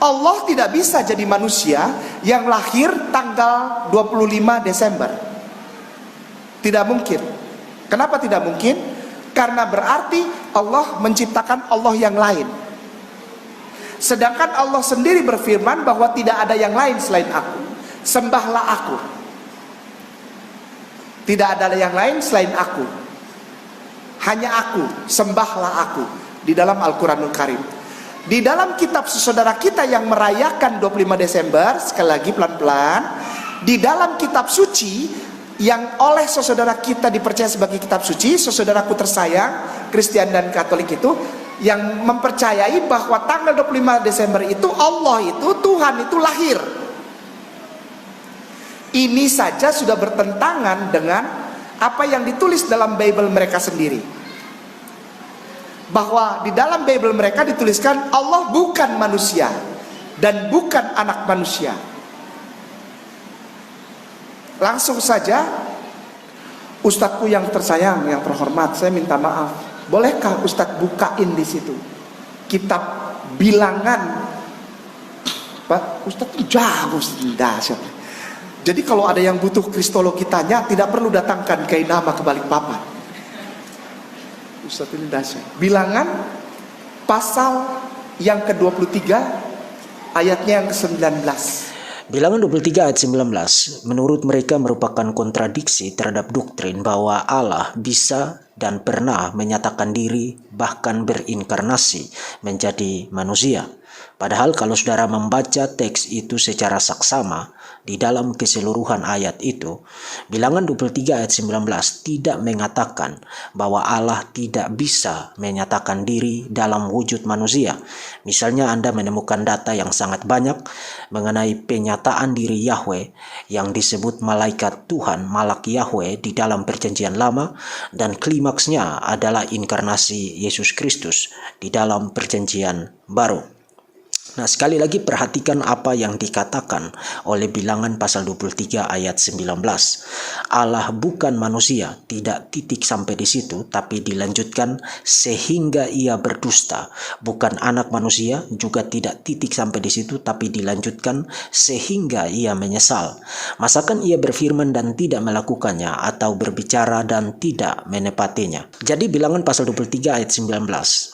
Allah tidak bisa jadi manusia yang lahir tanggal 25 Desember. Tidak mungkin. Kenapa tidak mungkin? Karena berarti Allah menciptakan Allah yang lain. Sedangkan Allah sendiri berfirman bahwa tidak ada yang lain selain aku. Sembahlah aku. Tidak ada yang lain selain aku. Hanya aku, sembahlah aku. Di dalam Al-Quranul Karim. Di dalam kitab saudara kita yang merayakan 25 Desember, sekali lagi pelan-pelan, di dalam kitab suci yang oleh saudara kita dipercaya sebagai kitab suci, saudaraku tersayang, Kristen dan Katolik itu, yang mempercayai bahwa tanggal 25 Desember itu Allah itu, Tuhan itu lahir. Ini saja sudah bertentangan dengan apa yang ditulis dalam Bible mereka sendiri. Bahwa di dalam Bible mereka dituliskan Allah bukan manusia dan bukan anak manusia. Langsung saja, Ustadzku yang tersayang, yang terhormat, saya minta maaf. Bolehkah Ustadz bukain di situ kitab Bilangan? Pak Ustadz itu jago dahsyat. Jadi kalau ada yang butuh kristologi tanya, tidak perlu datangkan Kiai Nama ke Balikpapan. Ustadz ini dahsyat. Bilangan pasal yang ke-23 ayatnya yang ke-19. Bilangan 23 ayat 19, menurut mereka merupakan kontradiksi terhadap doktrin bahwa Allah bisa dan pernah menyatakan diri bahkan berinkarnasi menjadi manusia. Padahal kalau saudara membaca teks itu secara saksama di dalam keseluruhan ayat itu, Bilangan 23 ayat 19 tidak mengatakan bahwa Allah tidak bisa menyatakan diri dalam wujud manusia. Misalnya Anda menemukan data yang sangat banyak mengenai penyataan diri Yahweh yang disebut malaikat Tuhan, Malak Yahweh di dalam Perjanjian Lama, dan klimaksnya adalah inkarnasi Yesus Kristus di dalam Perjanjian Baru. Nah, sekali lagi perhatikan apa yang dikatakan oleh Bilangan pasal 23 ayat 19. Allah bukan manusia, tidak titik sampai di situ, tapi dilanjutkan sehingga ia berdusta. Bukan anak manusia, juga tidak titik sampai di situ, tapi dilanjutkan sehingga ia menyesal. Masakan ia berfirman dan tidak melakukannya, atau berbicara dan tidak menepatinya. Jadi Bilangan pasal 23 ayat 19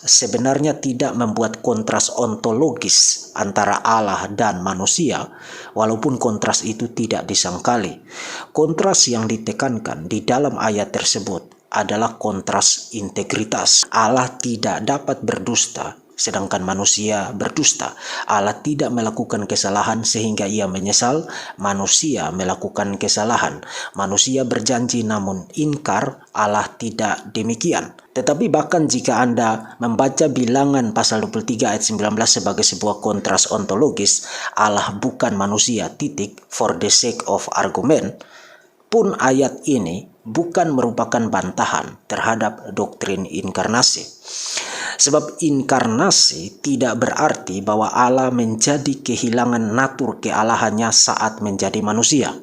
sebenarnya tidak membuat kontras ontologis antara Allah dan manusia, walaupun kontras itu tidak disangkali. Kontras yang ditekankan di dalam ayat tersebut adalah kontras integritas. Allah tidak dapat berdusta, sedangkan manusia berdusta. Allah tidak melakukan kesalahan sehingga ia menyesal, manusia melakukan kesalahan. Manusia berjanji namun ingkar, Allah tidak demikian. Tetapi bahkan jika Anda membaca Bilangan pasal 23 ayat 19 sebagai sebuah kontras ontologis, Allah bukan manusia titik for the sake of argument, pun ayat ini bukan merupakan bantahan terhadap doktrin inkarnasi. Sebab inkarnasi tidak berarti bahwa Allah menjadi kehilangan natur kealahannya saat menjadi manusia.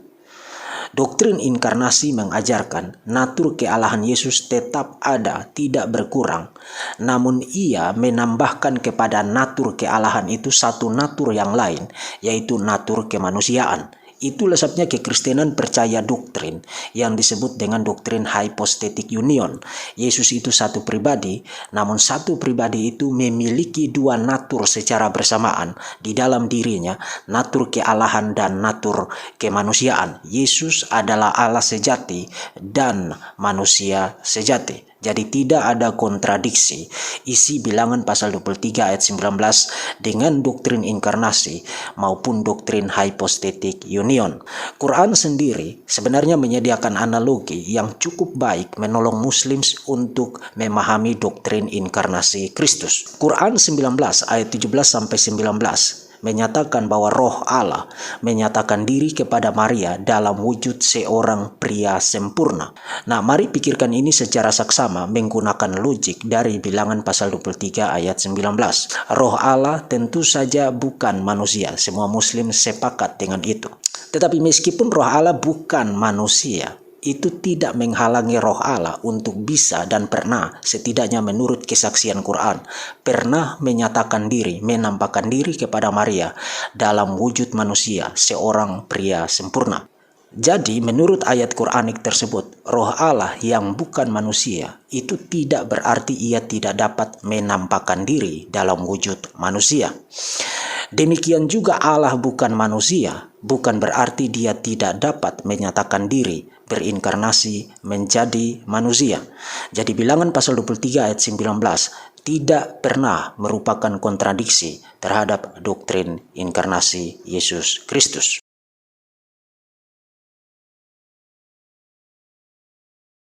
Doktrin inkarnasi mengajarkan natur kealahan Yesus tetap ada, tidak berkurang. Namun ia menambahkan kepada natur kealahan itu satu natur yang lain, yaitu natur kemanusiaan. Itulah sebabnya kekristenan percaya doktrin yang disebut dengan doktrin hypostatic union. Yesus itu satu pribadi, namun satu pribadi itu memiliki dua natur secara bersamaan di dalam dirinya, natur kealahan dan natur kemanusiaan. Yesus adalah Allah sejati dan manusia sejati. Jadi tidak ada kontradiksi isi Bilangan pasal 23 ayat 19 dengan doktrin inkarnasi maupun doktrin hypostatic union. Quran sendiri sebenarnya menyediakan analogi yang cukup baik menolong Muslims untuk memahami doktrin inkarnasi Kristus. Quran 19 ayat 17 sampai 19 menyatakan bahwa Roh Allah menyatakan diri kepada Maria dalam wujud seorang pria sempurna. Nah, mari pikirkan ini secara saksama menggunakan logik dari Bilangan pasal 23 ayat 19. Roh Allah tentu saja bukan manusia. Semua Muslim sepakat dengan itu. Tetapi meskipun Roh Allah bukan manusia, itu tidak menghalangi roh Allah untuk bisa dan pernah, setidaknya menurut kesaksian Quran, pernah menyatakan diri, menampakkan diri kepada Maria dalam wujud manusia, seorang pria sempurna. Jadi menurut ayat Quranik tersebut, roh Allah yang bukan manusia itu tidak berarti ia tidak dapat menampakkan diri dalam wujud manusia. Demikian juga Allah bukan manusia, bukan berarti dia tidak dapat menyatakan diri, berinkarnasi menjadi manusia. Jadi bilangan pasal 23 ayat 19 tidak pernah merupakan kontradiksi terhadap doktrin inkarnasi Yesus Kristus.